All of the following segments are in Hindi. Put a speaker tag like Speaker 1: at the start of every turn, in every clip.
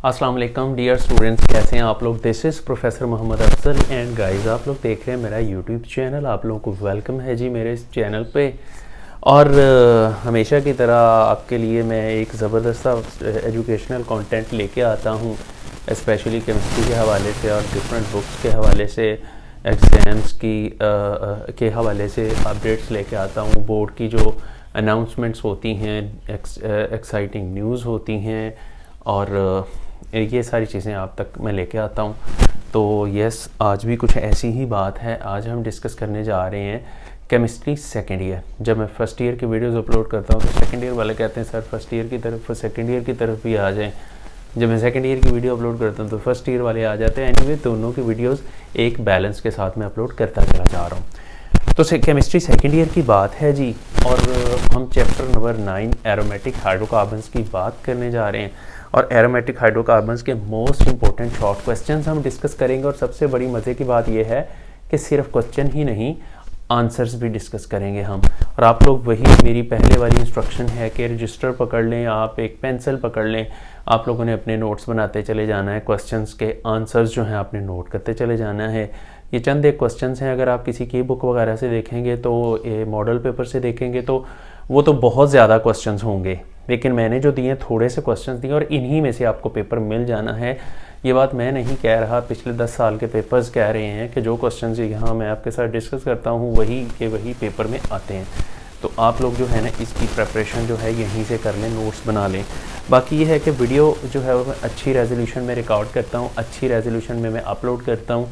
Speaker 1: अस्सलाम वालेकुम डियर स्टूडेंट्स, कैसे हैं आप लोग। This is professor Mohammad Afzal and guys, आप लोग देख रहे हैं मेरा यूट्यूब चैनल। आप लोगों को वेलकम है जी मेरे इस चैनल पे। और हमेशा की तरह आपके लिए मैं एक ज़बरदस्त एजुकेशनल कंटेंट लेके आता हूँ, स्पेशली केमिस्ट्री के हवाले से और डिफरेंट बुक्स के हवाले से, एग्ज़ाम्स की के हवाले से अपडेट्स लेके आता हूँ। बोर्ड की जो अनाउंसमेंट्स होती हैं, एक्साइटिंग न्यूज़ होती हैं, और ये सारी चीज़ें आप तक मैं लेके आता हूँ। तो यस, आज भी कुछ ऐसी ही बात है। आज हम डिस्कस करने जा रहे हैं केमिस्ट्री सेकेंड ईयर। जब मैं फ़र्स्ट ईयर की वीडियोस अपलोड करता हूँ तो सेकेंड ईयर वाले कहते हैं सर फर्स्ट ईयर की तरफ सेकेंड ईयर की तरफ भी आ जाएं। जब मैं सेकेंड ईयर की वीडियो अपलोड करता हूँ तो फर्स्ट ईयर वाले आ जाते हैं। एनीवे, दोनों की वीडियोज़ एक बैलेंस के साथ मैं अपलोड करता चला जा रहा हूँ। तो केमिस्ट्री सेकेंड ईयर की बात है जी, और हम चैप्टर नंबर 9 एरोमेटिक हाइड्रोकार्बन्स की बात करने जा रहे हैं। और एरोमेटिक हाइड्रोकार्बन्स के मोस्ट इंपॉर्टेंट शॉर्ट क्वेश्चंस हम डिस्कस करेंगे। और सबसे बड़ी मज़े की बात यह है कि सिर्फ क्वेश्चन ही नहीं, आंसर्स भी डिस्कस करेंगे हम। और आप लोग, वही मेरी पहले वाली इंस्ट्रक्शन है कि रजिस्टर पकड़ लें, आप एक पेंसिल पकड़ लें, आप लोगों ने अपने नोट्स बनाते चले जाना है। क्वेश्चंस के आंसर्स जो हैं आपने नोट करते चले जाना है। ये चंद एक क्वेश्चंस हैं, अगर आप किसी की बुक वगैरह से देखेंगे तो ये मॉडल पेपर से देखेंगे तो वो तो बहुत ज़्यादा क्वेश्चंस होंगे, लेकिन मैंने जो दिए थोड़े से क्वेश्चंस दिए और इन्हीं में से आपको पेपर मिल जाना है। ये बात मैं नहीं कह रहा, पिछले 10 साल के पेपर्स कह रहे हैं कि जो क्वेश्चंस यहाँ मैं आपके साथ डिस्कस करता हूँ वही के वही पेपर में आते हैं। तो आप लोग जो है ना, इसकी प्रेपरेशन जो है यहीं से कर लें, नोट्स बना लें। बाकी ये है कि वीडियो जो है वो अच्छी रेजोल्यूशन में रिकॉर्ड करता हूँ, अच्छी रेजोल्यूशन में मैं अपलोड करता हूँ।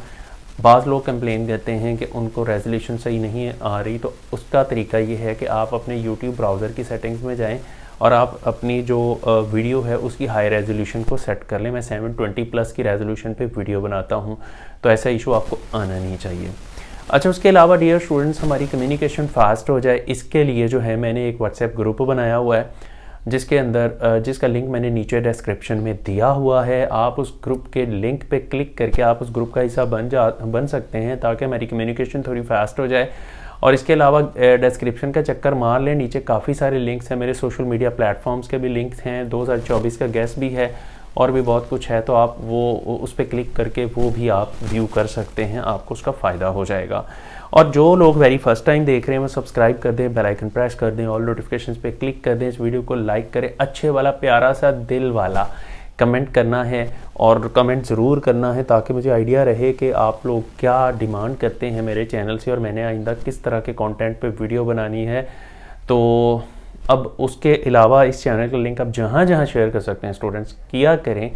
Speaker 1: बाज़ लोग कंप्लेन करते हैं कि उनको रेजोल्यूशन सही नहीं आ रही, तो उसका तरीका ये है कि आप अपने यूट्यूब ब्राउज़र की सेटिंग्स में जाएं और आप अपनी जो वीडियो है उसकी हाई रेजोल्यूशन को सेट कर लें। मैं 720+ की रेजोल्यूशन पे वीडियो बनाता हूँ, तो ऐसा इशू आपको आना नहीं चाहिए। अच्छा, उसके अलावा डियर स्टूडेंट्स, हमारी कम्युनिकेशन फास्ट हो जाए इसके लिए जो है मैंने एक व्हाट्सएप ग्रुप बनाया हुआ है, जिसके अंदर जिसका लिंक मैंने नीचे डिस्क्रिप्शन में दिया हुआ है। आप उस ग्रुप के लिंक पे क्लिक करके आप उस ग्रुप का हिस्सा बन सकते हैं, ताकि हमारी कम्युनिकेशन थोड़ी फास्ट हो जाए। और इसके अलावा डिस्क्रिप्शन का चक्कर मार लें, नीचे काफ़ी सारे लिंक्स हैं, मेरे सोशल मीडिया प्लेटफॉर्म्स के भी लिंक्स हैं, 2024 का गेस्ट भी है और भी बहुत कुछ है। तो आप वो उस पर क्लिक करके वो भी आप व्यू कर सकते हैं, आपको उसका फ़ायदा हो जाएगा। और जो लोग वेरी फर्स्ट टाइम देख रहे हैं वो सब्सक्राइब कर दें, बेल आइकन प्रेस कर दें, ऑल नोटिफिकेशंस पे क्लिक कर दें, इस वीडियो को लाइक करें, अच्छे वाला प्यारा सा दिल वाला कमेंट करना है और कमेंट ज़रूर करना है, ताकि मुझे आइडिया रहे कि आप लोग क्या डिमांड करते हैं मेरे चैनल से और मैंने आइंदा किस तरह के कंटेंट पे वीडियो बनानी है। तो अब उसके अलावा इस चैनल का लिंक आप जहाँ जहाँ शेयर कर सकते हैं स्टूडेंट्स किया करें,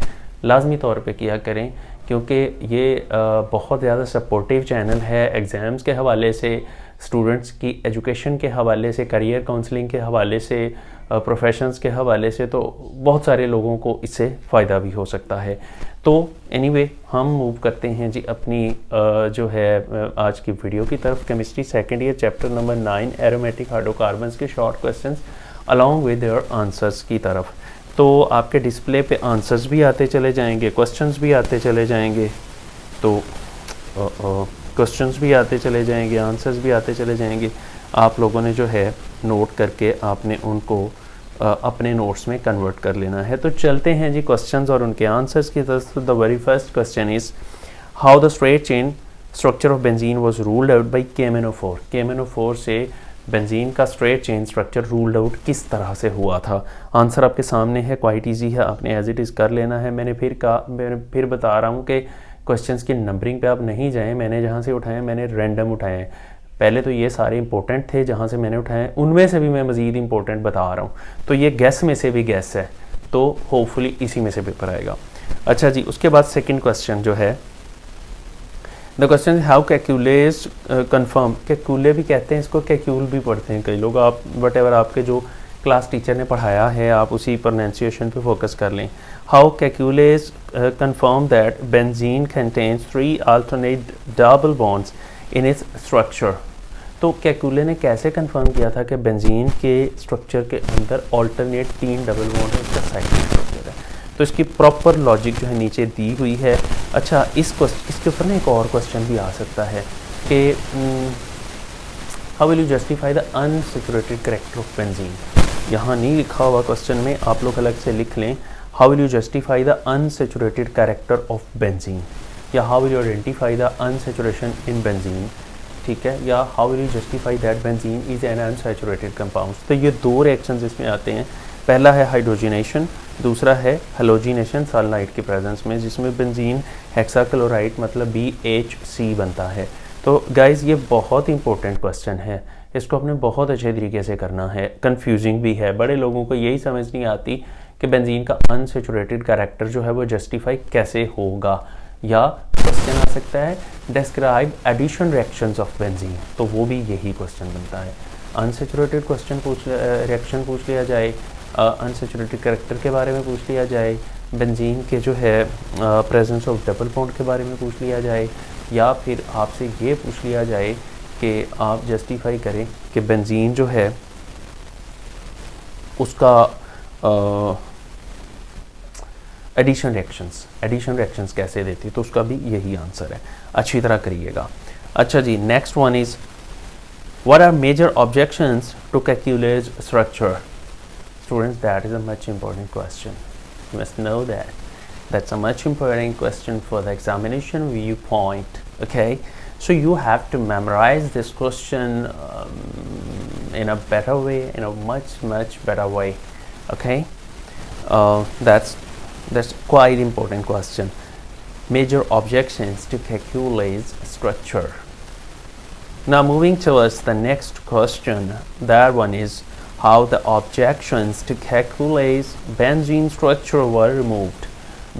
Speaker 1: लाजमी तौर पे किया करें, क्योंकि ये बहुत ज़्यादा सपोर्टिव चैनल है एग्ज़ाम्स के हवाले से, स्टूडेंट्स की एजुकेशन के हवाले से, करियर काउंसलिंग के हवाले से, प्रोफेशंस के हवाले से। तो बहुत सारे लोगों को इससे फ़ायदा भी हो सकता है। तो एनीवे, हम मूव करते हैं जी अपनी जो है आज की वीडियो की तरफ, chemistry second year chapter number 9 aromatic hydrocarbons के short questions along with their answers की तरफ। तो आपके डिस्प्ले पे आंसर्स भी आते चले जाएंगे, क्वेश्चंस भी आते चले जाएंगे, तो क्वेश्चंस भी आते चले जाएंगे, आंसर्स भी आते चले जाएंगे। आप लोगों ने जो है नोट करके आपने उनको अपने नोट्स में कन्वर्ट कर लेना है। तो चलते हैं जी क्वेश्चंस और उनके आंसर्स की तरफ। The very first question is how the straight chain structure of benzene was ruled out by KMnO4। KMnO4 से बेंजीन का straight chain structure ruled out किस तरह से हुआ था। आंसर आपके सामने है, क्वाइट ईजी है, आपने एज इट इज़ कर लेना है। मैंने फिर बता रहा हूँ कि क्वेश्चंस की नंबरिंग पे आप नहीं जाएं, मैंने जहाँ से उठाए मैंने रैंडम उठाए हैं। पहले तो ये सारे इंपॉर्टेंट थे जहाँ से मैंने उठाए, उनमें से भी मैं मज़ीद इंपॉर्टेंट बता रहा हूँ। तो ये गैस में से भी गैस है, तो होपफुली इसी में से पेपर आएगा। अच्छा जी, उसके बाद सेकंड क्वेश्चन जो है, the question how Kekule's confirm. कैक्यूले भी कहते हैं इसको, कैक्यूल भी पढ़ते हैं कई लोग। आप वट एवर आपके जो क्लास टीचर ने पढ़ाया है आप उसी प्रोनाउंसिएशन पे फोकस कर लें। How Kekule's confirm that benzene contains 3 alternate double bonds in its structure. तो कैक्यूले ने कैसे कंफर्म किया था कि बेंजीन के स्ट्रक्चर के अंदर अल्टरनेट 3 डबल बॉन्ड है, इसका साइक्लिक स्ट्रक्चर है। तो इसकी प्रॉपर लॉजिक जो है नीचे दी हुई है। अच्छा, इसके ऊपर ना एक और क्वेश्चन भी आ सकता है कि how will you justify the unsaturated character of benzene. यहाँ नहीं लिखा हुआ क्वेश्चन में, आप लोग अलग से लिख लें, how will you justify the unsaturated character of benzene, या how will you identify the unsaturation in benzene, ठीक है, या how will you justify that benzene is an unsaturated compound. तो ये दो रिएक्शंस इसमें आते हैं, पहला है हाइड्रोजिनेशन, दूसरा है हेलोजिनेशन सल्फाइड के प्रेजेंस में, जिसमें बेंजीन हेक्साक्लोराइड मतलब BHC बनता है। तो गाइज ये बहुत इंपॉर्टेंट क्वेश्चन है, इसको आपने बहुत अच्छे तरीके से करना है, कंफ्यूजिंग भी है, बड़े लोगों को यही समझ नहीं आती कि बेंजीन का अनसैचुरेटेड कैरेक्टर जो है वो जस्टिफाई कैसे होगा। या क्वेश्चन आ सकता है describe addition reactions of benzene, तो वो भी यही क्वेश्चन बनता है। अनसैचुरेटेड क्वेश्चन रिएक्शन पूछ लिया जाए, अनसैचुरेटेड कैरेक्टर के बारे में पूछ लिया जाए, बेंजीन के जो है प्रेजेंस ऑफ डबल बॉन्ड के बारे में पूछ लिया जाए, या फिर आपसे ये पूछ लिया जाए कि आप जस्टिफाई करें कि बेंजीन जो है उसका एडिशन रिएक्शंस कैसे देती है, तो उसका भी यही आंसर है, अच्छी तरह करिएगा। अच्छा जी, next one is what are major objections to calculus structure. Students, that is a much important question. You must know that. That's a much important question for the examination viewpoint. Okay, so you have to memorize this question in a better way, in a much better way. Okay, that's quite important question. Major objections to calculus structure. Now moving towards the next question, that one is how the objections to calculus benzene structure were removed.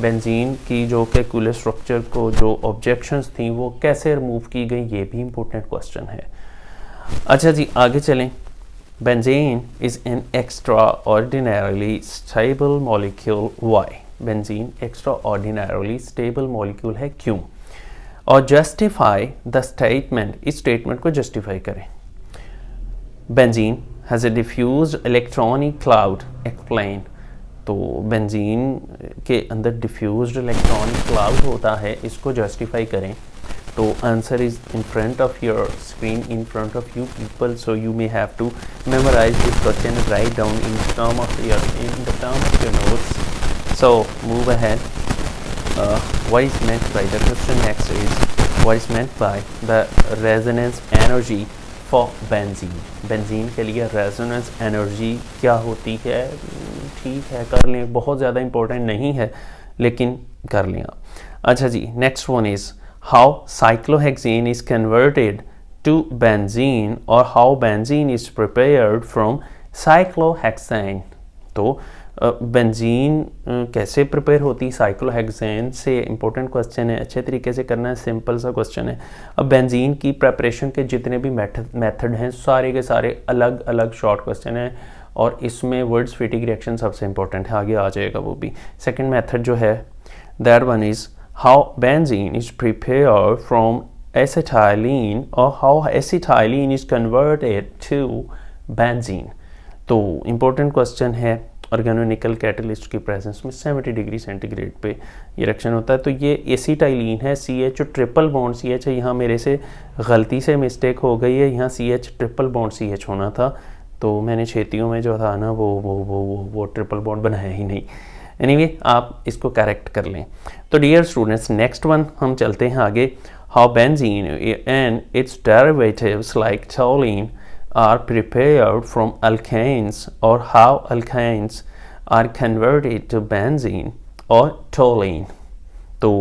Speaker 1: Benzene की जो कैल्कुलस स्ट्रक्चर को जो ऑब्जेक्शंस थी वो कैसे रिमूव की गई, ये भी इंपॉर्टेंट क्वेश्चन है। अच्छा जी, आगे चलें। Benzene is an extraordinarily stable molecule. Why? Benzene extraordinarily stable molecule है, क्यों? और जस्टिफाई द स्टेटमेंट, इस स्टेटमेंट को जस्टिफाई करें। Benzene has a diffused electronic cloud, explain। तो बेंजीन के अंदर डिफ्यूज्ड इलेक्ट्रॉनिक क्लाउड होता है, इसको जस्टिफाई करें। तो answer is in front of your screen, in front of you people, so you may have to memorise this question, write down in the term of your notes. So move ahead. What is meant by the question next is what is meant by the resonance energy for benzene. Benzene के लिए रेजोनेंस एनर्जी क्या होती है? ठीक है, कर लें, बहुत ज़्यादा इंपॉर्टेंट नहीं है लेकिन कर लें आप। अच्छा जी, next one is how cyclohexane is converted to benzene और how benzene is prepared from cyclohexane. तो बेंजीन कैसे प्रिपेयर होती साइक्लोहेक्सेन से, इंपॉर्टेंट क्वेश्चन है, अच्छे तरीके से करना है, सिंपल सा क्वेश्चन है। अब बेंजीन की प्रिपरेशन के जितने भी मेथड हैं सारे के सारे अलग अलग शॉर्ट क्वेश्चन हैं, और इसमें वर्ड्स फिटिंग रिएक्शन सबसे इंपॉर्टेंट है, आगे आ जाएगा वो भी। सेकेंड मेथड जो है that one is how benzene is prepared from acetylene और how acetylene is converted to benzene. तो इम्पोर्टेंट क्वेश्चन है, ऑर्गेनोनिकल कैटलिस्ट की प्रेजेंस में 70 डिग्री सेंटीग्रेड पे ये रिएक्शन होता है। तो ये एसिटाइलिन है, CH ट्रिपल बॉन्ड CH है, यहाँ मेरे से गलती से मिस्टेक हो गई है, यहाँ CH ट्रिपल बॉन्ड CH होना था, तो मैंने छेतियों में जो था ना वो ट्रिपल बॉन्ड बनाया ही नहीं। एनीवे, आप इसको करेक्ट कर लें। तो डियर स्टूडेंट्स, नेक्स्ट वन हम चलते हैं आगे। How benzene and it's derivatives like toluene are prepared from alkanes, or how alkanes are converted to benzene or toluene। तो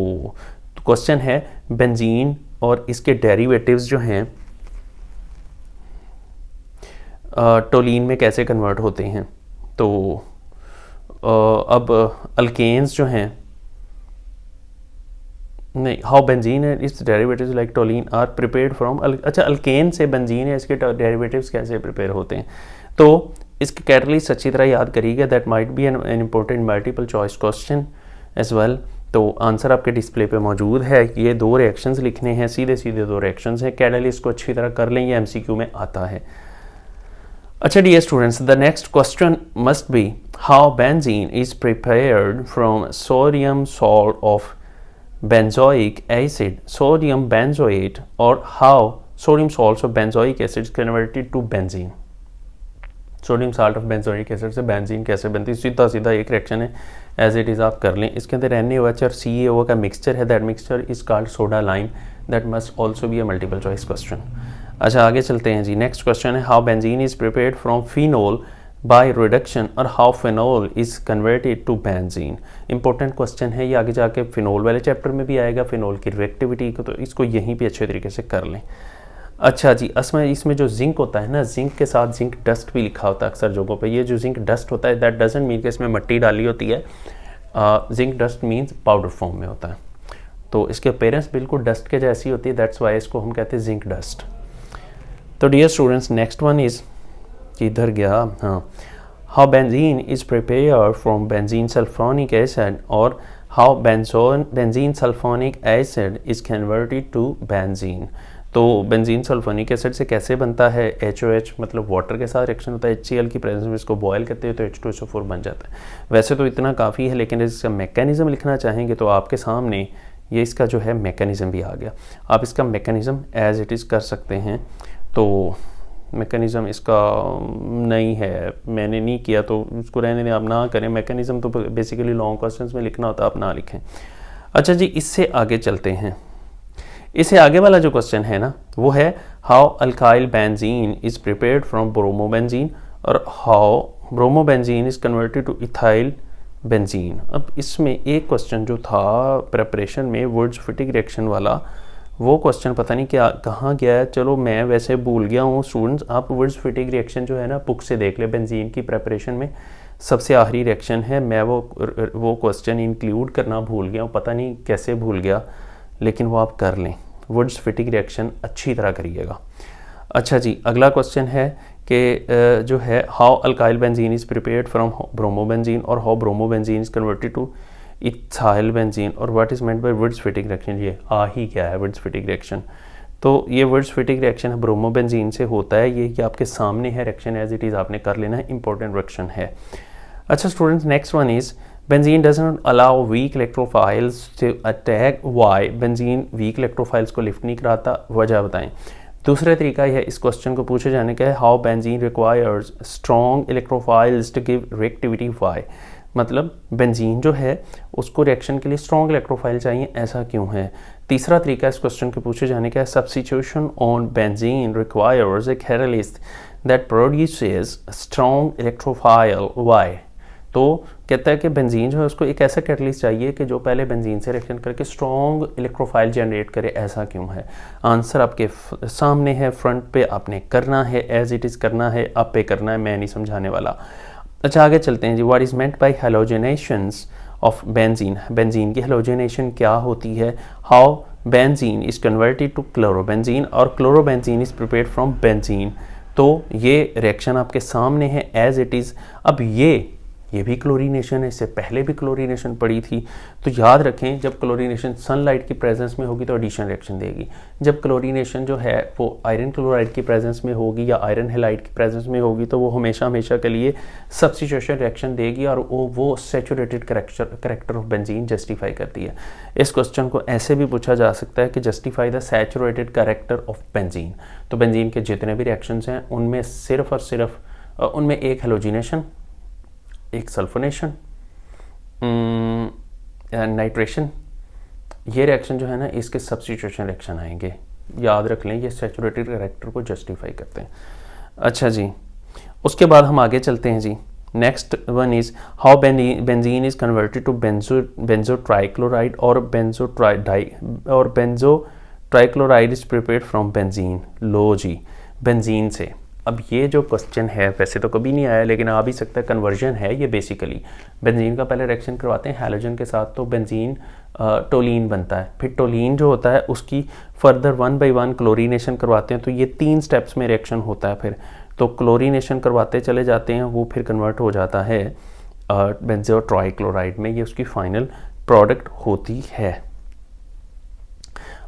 Speaker 1: क्वेश्चन है बेंजीन और इसके डेरिवेटिव्स जो हैं टोलीन में कैसे कन्वर्ट होते हैं। तो अब अल्केन्स जो हैं, नहीं, हाउ बेंजीन है its derivatives like toluene are prepared from, अच्छा अल्केन से बेंजीन है, इसके डेरिवेटिव्स कैसे प्रिपेयर होते हैं। तो इसके कैटलिस्ट अच्छी तरह याद करिएगा, that might be an important multiple choice question as well. तो आंसर आपके डिस्प्ले पे मौजूद है, ये दो रिएक्शंस लिखने हैं, सीधे सीधे दो रिएक्शंस हैं, कैटलिस्ट को अच्छी तरह कर लें, ये MCQ में आता है। अच्छा dear students, the next question must be how benzene is prepared from sodium salt of benzoic acid, sodium benzoate, or how sodium salts of benzoic acid is converted to benzene। Sodium salt of benzoic acid से बेंजीन कैसे बनती है, सीधा सीधा एक रिएक्शन है, एज इट इज़ आप कर लें। इसके अंदर NaOH और CaO का मिक्सचर है, that mixture is called soda lime, that must also be a multiple choice question. अच्छा आगे चलते हैं जी। नेक्स्ट क्वेश्चन है how benzene is prepared from phenol by reduction और how phenol is converted to benzene. Important question है ये, आगे जाके फिनोल वाले चैप्टर में भी आएगा, फिनोल की रिएक्टिविटी को, तो इसको यहीं पे अच्छे तरीके से कर लें। अच्छा जी, इसमें जो जिंक होता है ना, जिंक के साथ जिंक डस्ट भी लिखा होता है अक्सर जगहों पे। ये जो जिंक डस्ट होता है दैट डजंट मीन कि इसमें मिट्टी डाली होती है, zinc dust means powder form में होता है, तो इसके अपीयरेंस बिल्कुल डस्ट के जैसी होती है, दैट्स वाई इसको हम कहते हैं जिंक डस्ट। तो dear students next one is, किधर गया, हाँ, how benzene is prepared from benzene sulphonic acid और how benzene sulphonic acid is converted to benzene. तो बेंजीन सल्फोनिक एसिड से कैसे बनता है, HOH मतलब वाटर के साथ रिएक्शन होता है, HCl की प्रेजेंस में इसको बॉयल करते हैं तो H2SO4 बन जाता है। वैसे तो इतना काफ़ी है, लेकिन इसका मैकेनिज्म लिखना चाहेंगे तो आपके सामने ये इसका जो है मैकेनिज्म भी आ गया, आप इसका मैकेनिज्म एज इट इज़ कर सकते हैं। तो मैकेनिज्म इसका नहीं है, मैंने नहीं किया तो उसको रहने दें, आप ना करें। मैकेनिज्म तो बेसिकली लॉन्ग क्वेश्चंस में लिखना होता है, आप ना लिखें। अच्छा जी, इससे आगे चलते हैं। इससे आगे वाला जो क्वेश्चन है ना वो है how alkyl benzene is prepared from bromobenzene और how bromobenzene is converted to ethyl benzene. अब इसमें एक क्वेश्चन जो था प्रिपरेशन में वुड्स-फिटिंग रिएक्शन वाला, वो क्वेश्चन पता नहीं क्या कहाँ गया है, चलो मैं वैसे भूल गया हूँ। स्टूडेंट्स आप वुड्स-फिटिंग रिएक्शन जो है ना बुक से देख ले, बेंजीन की प्रिपरेशन में सबसे आखिरी रिएक्शन है, मैं वो क्वेश्चन इंक्लूड करना भूल गया हूँ, पता नहीं कैसे भूल गया, लेकिन वो आप कर लें, वुड्स-फिटिंग रिएक्शन अच्छी तरह करिएगा। अच्छा जी, अगला क्वेश्चन है कि जो है how alkyl benzene is prepared from bromobenzene और how bromobenzene is converted to ethyl benzene और what is meant by Wurtz Fittig reaction. ये आ ही क्या है वुड्स-फिटिंग रिएक्शन, तो ये वुड्स-फिटिंग रिएक्शन ब्रोमोबेंजीन से होता है, ये कि आपके सामने है रिएक्शन, एज इट इज़ आपने कर लेना है, इंपॉर्टेंट रिएक्शन है। अच्छा students next one is benzene does not allow weak electrophiles to attack, why benzene weak electrophiles को लिफ्ट नहीं कराता, वजह बताएं। दूसरा तरीका यह इस क्वेश्चन को पूछे जाने का है how benzene requires strong electrophiles to give reactivity, why मतलब बेंजीन जो है उसको रिएक्शन के लिए स्ट्रॉन्ग इलेक्ट्रोफाइल चाहिए, ऐसा क्यों है। तीसरा तरीका इस क्वेश्चन के पूछे जाने का है substitution on benzene requires a catalyst that produces strong electrophile, why. तो कहता है कि बेंजीन जो है उसको एक ऐसा कैटलिस्ट चाहिए कि जो पहले बेंजीन से रिएक्शन करके स्ट्रॉन्ग इलेक्ट्रोफाइल जनरेट करे, ऐसा क्यों है। आंसर आपके सामने है, फ्रंट पे आपने करना है, एज इट इज़ करना है, आप पे करना है, मैं नहीं समझाने वाला। अच्छा आगे चलते हैं जी। What is meant by halogenations of benzene, benzene की हैलोजेनेशन क्या होती है। How benzene is converted to chlorobenzene और chlorobenzene is prepared from benzene. तो ये रिएक्शन आपके सामने है एज इट इज़। अब ये भी क्लोरीनेशन है, इससे पहले भी क्लोरीनेशन पड़ी थी, तो याद रखें जब क्लोरीनेशन सनलाइट की प्रेजेंस में होगी तो एडिशन रिएक्शन देगी, जब क्लोरीनेशन जो है वो आयरन क्लोराइड की प्रेजेंस में होगी या आयरन हैलाइड की प्रेजेंस में होगी तो वो हमेशा के लिए सब्स्टिट्यूशन रिएक्शन देगी और वो saturated character of benzene justify करती है। इस क्वेश्चन को ऐसे भी पूछा जा सकता है कि justify the saturated character of benzene. तो बेंजीन के जितने भी रिएक्शंस हैं उनमें सिर्फ और सिर्फ उनमें एक हेलोजिनेशन, एक सल्फोनेशन, नाइट्रेशन, ये रिएक्शन जो है ना इसके सब्स्टिट्यूशन रिएक्शन आएंगे, याद रख लें, ये सैचुरेटेड करेक्टर को जस्टिफाई करते हैं। अच्छा जी, उसके बाद हम आगे चलते हैं जी। Next one is how benzene is converted to benzo trichloride और benzo trichloride is prepared from benzene. लो जी, बेंजीन से। अब ये जो क्वेश्चन है वैसे तो कभी नहीं आया लेकिन आ भी सकता है, कन्वर्जन है ये। बेसिकली बेंजीन का पहले रिएक्शन करवाते हैं हैलोजन के साथ तो बेंजीन टोलीन बनता है, फिर टोलीन जो होता है उसकी फर्दर 1 by 1 क्लोरीनेशन करवाते हैं, तो ये 3 स्टेप्स में रिएक्शन होता है। फिर तो क्लोरीनेशन करवाते चले जाते हैं, वो फिर कन्वर्ट हो जाता है बेंजो ट्राइक्लोराइड में, ये उसकी फाइनल प्रोडक्ट होती है।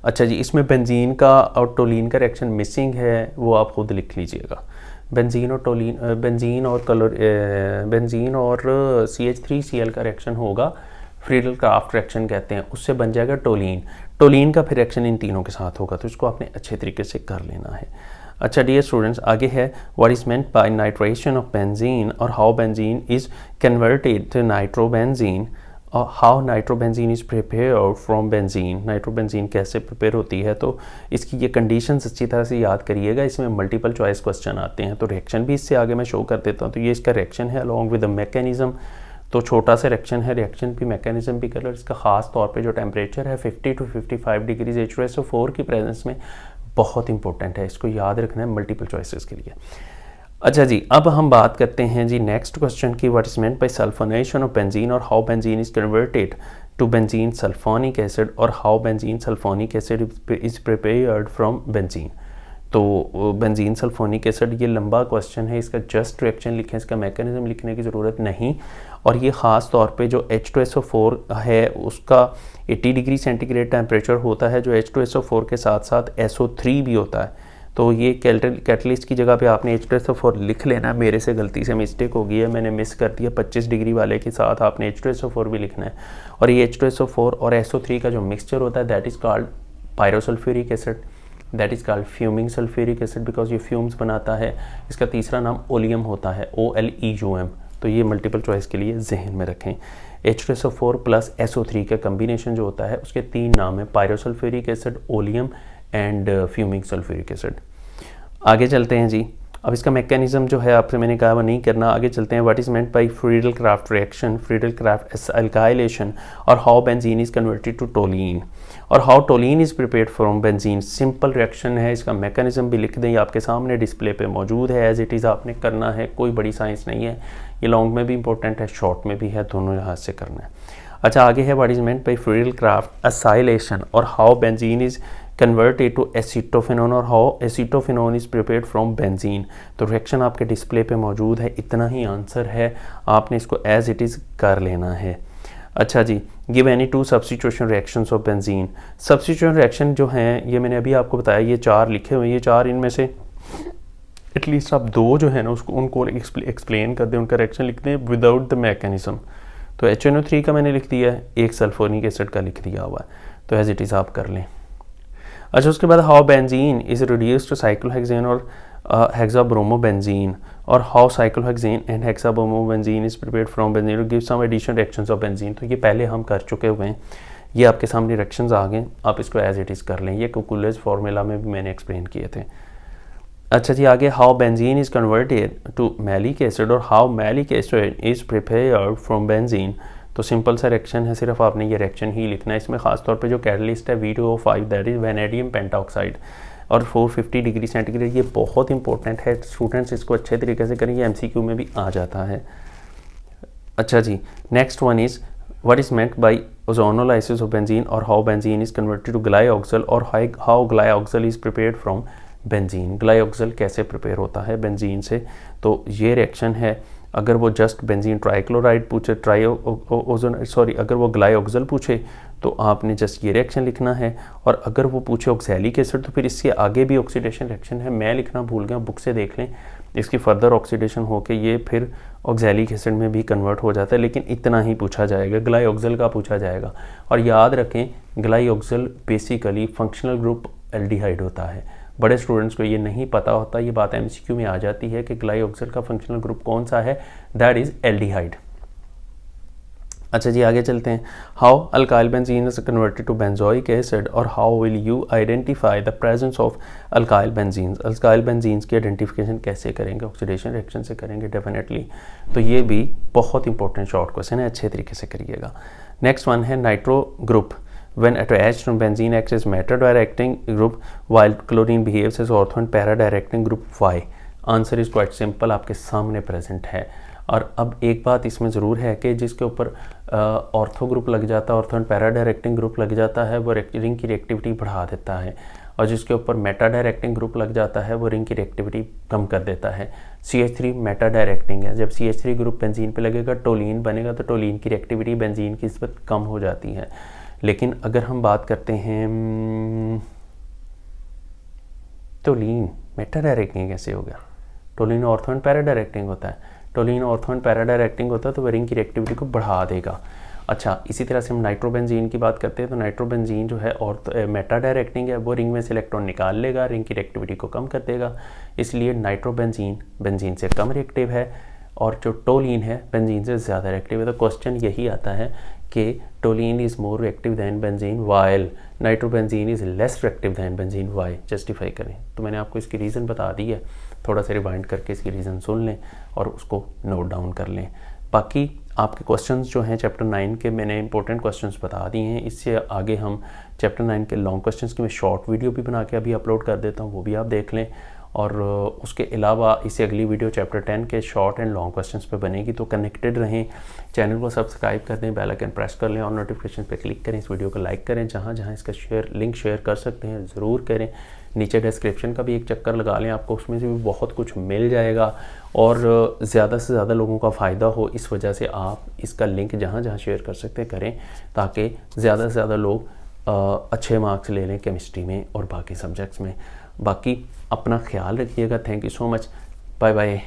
Speaker 1: अच्छा जी, इसमें बेंजीन का और टोलीन का रिएक्शन मिसिंग है, वो आप खुद लिख लीजिएगा। बेंजीन और CH3Cl का रिएक्शन होगा, फ्रीडल क्राफ्ट रिएक्शन कहते हैं, उससे बन जाएगा टोलीन। टोलीन का फिर रिएक्शन इन तीनों के साथ होगा, तो इसको आपने अच्छे तरीके से कर लेना है। अच्छा डियर स्टूडेंट्स, आगे है what is meant by nitration of benzene और how benzene is converted to nitrobenzene और how nitrobenzene is prepare from benzene. Nitrobenzene कैसे प्रिपेयर होती है, तो इसकी ये कंडीशंस अच्छी तरह से याद करिएगा, इसमें मल्टीपल चॉइस क्वेश्चन आते हैं। तो रिएक्शन भी इससे आगे मैं शो कर देता हूँ। तो ये इसका रिएक्शन है अलॉन्ग विद द मैकेनिज्म, तो छोटा सा रिएक्शन है, रिएक्शन भी मैकेनिज्म भी कलर। इसका खास तौर पे जो टेम्परेचर है 50 to 55 डिग्रीज H2SO4 की प्रेजेंस में बहुत इंपॉर्टेंट है, इसको याद रखना है मल्टीपल चॉइसेस के लिए। अच्छा जी, अब हम बात करते हैं जी नेक्स्ट क्वेश्चन की, what is meant by sulphonation of benzene और how benzene is converted to benzene sulphonic acid और how benzene sulphonic acid is prepared from benzene. तो बेंजीन सल्फोनिक एसिड, ये लंबा क्वेश्चन है, इसका जस्ट रिएक्शन लिखें, इसका मैकेनिज्म लिखने की ज़रूरत नहीं। और ये ख़ास तौर पे जो H2SO4 है उसका 80 डिग्री सेंटीग्रेड टेम्परेचर होता है, जो H2SO4 के साथ साथ SO3 भी होता है। तो ये कैटलिस्ट की जगह पे आपने H2SO4 लिख लेना। मेरे से गलती से मिस्टेक हो गई है, मैंने मिस कर दिया, 25 डिग्री वाले के साथ आपने H2SO4 भी लिखना है। और ये H2SO4 और SO3 का जो मिक्सचर होता है that is called pyrosulphuric acid, that is called fuming sulphuric acid because ये फ्यूम्स बनाता है। इसका तीसरा नाम ओलियम होता है, OLEUM। तो ये मल्टीपल चॉइस के लिए जहन में रखें। H2SO4 प्लस SO3 का कम्बिनेशन जो होता है उसके 3 नाम है, pyrosulphuric acid, oleum and fuming sulphuric acid. आगे चलते हैं जी। अब इसका मैकेनिज्म जो है आपसे मैंने कहा वो नहीं करना, आगे चलते हैं। What is meant by Friedel Craft reaction, Friedel Craft alkylation और how benzene is converted to toluene और how toluene is prepared from benzene. Simple reaction है, इसका मैकेनिज्म भी लिख दें, ये आपके सामने डिस्प्ले पे मौजूद है, एज इट इज़ आपने करना है, कोई बड़ी साइंस नहीं है। ये लॉन्ग में भी इंपॉर्टेंट है, शॉर्ट में भी है, दोनों लिहाज से करना है। अच्छा आगे है what is meant by Friedel Craft acylation और how benzene is converted to acetophenone और how acetophenone is prepared from benzene. तो रिएक्शन आपके डिस्प्ले पे मौजूद है, इतना ही आंसर है, आपने इसको एज इट इज़ कर लेना है। अच्छा जी, give any 2 substitution reactions of benzene. Substitution reaction जो हैं ये मैंने अभी आपको बताया, ये 4 लिखे हुए हैं, ये 4 इनमें से एटलीस्ट आप 2 जो है ना उसको उनको एक्सप्लेन कर दें, उनका रिएक्शन लिख दें विदाउट द मैकेनिज्म। तो HNO3 का मैंने लिख दिया है, एक सल्फोनिक एसिड का लिख दिया हुआ है, तो एज इट इज़ आप कर लें। अच्छा उसके बाद how benzene is reduced to cyclohexane और हेक्साब्रोमोबेंजीन और how cyclohexane and hexabromobenzene is prepared from benzene to give some additional reactions of benzene. तो ये पहले हम कर चुके हुए हैं, ये आपके सामने रिएक्शंस आ गए, आप इसको एज इट इज़ कर लें, ये कुकुलेज फार्मूला में भी मैंने एक्सप्लेन किए थे। अच्छा जी आगे how benzene is converted to maleic acid और how maleic acid is prepared from benzene. तो सिंपल सा रिएक्शन है, सिर्फ आपने ये रिएक्शन ही लिखना है। इसमें खासतौर पे जो कैटलिस्ट है V2O5 that is vanadium pentoxide और 450 डिग्री सेंटीग्रेड, ये बहुत इंपॉर्टेंट है, स्टूडेंट्स इसको अच्छे तरीके से करेंगे, MCQ में भी आ जाता है। अच्छा जी, next one is what is meant by ozonolysis of benzene और how benzene is converted to glyoxal और how glyoxal is prepared from benzene. Glyoxal कैसे प्रिपेयर होता है बेंजीन से, तो ये रिएक्शन है। अगर वो जस्ट बेंजीन ट्राइक्लोराइड पूछे, अगर वो ग्लाइऑक्सल पूछे तो आपने जस्ट ये रिएक्शन लिखना है, और अगर वो पूछे ऑक्सैलिक एसिड तो फिर इससे आगे भी ऑक्सीडेशन रिएक्शन है, मैं लिखना भूल गया, बुक से देख लें, इसकी फर्दर ऑक्सीडेशन होके ये फिर ऑक्सैलिक एसिड में भी कन्वर्ट हो जाता है, लेकिन इतना ही पूछा जाएगा, ग्लाइऑक्सल का पूछा जाएगा। और याद रखें ग्लाइऑक्सल बेसिकली फंक्शनल ग्रुप एल्डिहाइड होता है, बड़े स्टूडेंट्स को ये नहीं पता होता, ये बात MCQ में आ जाती है कि ग्लाइऑक्सल का फंक्शनल ग्रुप कौन सा है, दैट इज एल्डिहाइड। अच्छा जी आगे चलते हैं। How alkyl benzene is converted to benzoic acid और how will you identify the presence of alkyl benzenes. Alkyl benzenes की आइडेंटिफिकेशन कैसे करेंगे, ऑक्सीडेशन रिएक्शन से करेंगे डेफिनेटली। तो ये भी बहुत इंपॉर्टेंट शॉर्ट क्वेश्चन है, अच्छे तरीके से करिएगा। नेक्स्ट वन है nitro group when attached to benzene acts as matter directing group while chlorine behaves as ortho and para directing group. Why? Answer is quite simple, आपके सामने प्रेजेंट है। और अब एक बात इसमें ज़रूर है कि जिसके ऊपर ऑर्थो ग्रुप लग जाता है, ortho and para directing group लग जाता है, वो रिंग की रिएक्टिविटी बढ़ा देता है, और जिसके ऊपर मेटा डायरेक्टिंग ग्रुप लग जाता है वो रिंग की रिएक्टिविटी कम कर देता है। CH3 मेटा डायरेक्टिंग है, जब CH3 ग्रुप बेंजीन पे लगेगा टोलीन बनेगा, तो टोलीन की रिएक्टिविटी बेंजीन की निस्बत कम हो जाती है। लेकिन अगर हम बात करते हैं टोलीन मेटा डायरेक्टिंग कैसे हो गया, टोलीन ऑर्थो एंड पैरा डायरेक्टिंग होता है, टोलीन ऑर्थो एंड पैरा डायरेक्टिंग होता है तो वो रिंग की रिएक्टिविटी को बढ़ा देगा। अच्छा, इसी तरह से हम नाइट्रोबेंजीन की बात करते हैं तो नाइट्रोबेंजीन जो है और मेटा डायरेक्टिंग है, वो रिंग में से इलेक्ट्रॉन निकाल लेगा, रिंग की रिएक्टिविटी को कम कर देगा, इसलिए नाइट्रोबेंजीन बेंजीन से कम रिएक्टिव है और जो टोलिन है बेंजीन से ज़्यादा रिएक्टिव है। तो क्वेश्चन यही आता है कि toluene is more reactive than benzene while nitrobenzene is less reactive than benzene, why justify करें। तो मैंने आपको इसकी रीज़न बता दी है, थोड़ा सा रिवाइंड करके इसकी रीज़न सुन लें और उसको नोट डाउन कर लें। बाकी आपके क्वेश्चंस जो हैं चैप्टर 9 के मैंने इंपॉर्टेंट क्वेश्चंस बता दिए हैं। इससे आगे हम चैप्टर 9 के लॉन्ग क्वेश्चंस की मैं शॉर्ट वीडियो भी बना के अभी अपलोड कर देता हूँ, वो भी आप देख लें। और उसके अलावा इससे अगली वीडियो चैप्टर 10 के शॉर्ट एंड लॉन्ग क्वेश्चंस पे बनेगी। तो कनेक्टेड रहें, चैनल को सब्सक्राइब कर दें, बेल आइकन प्रेस कर लें और नोटिफिकेशन पे क्लिक करें, इस वीडियो को लाइक करें, जहाँ जहाँ इसका लिंक शेयर कर सकते हैं ज़रूर करें। नीचे डिस्क्रिप्शन का भी एक चक्कर लगा लें, आपको उसमें से भी बहुत कुछ मिल जाएगा और ज़्यादा से ज़्यादा लोगों का फ़ायदा हो, इस वजह से आप इसका लिंक जहाँ जहाँ शेयर कर सकते हैं करें, ताकि ज़्यादा से ज़्यादा लोग अच्छे मार्क्स ले लें केमिस्ट्री में और बाकी सब्जेक्ट्स में। बाकी अपना ख्याल रखिएगा। Thank you so much, bye bye.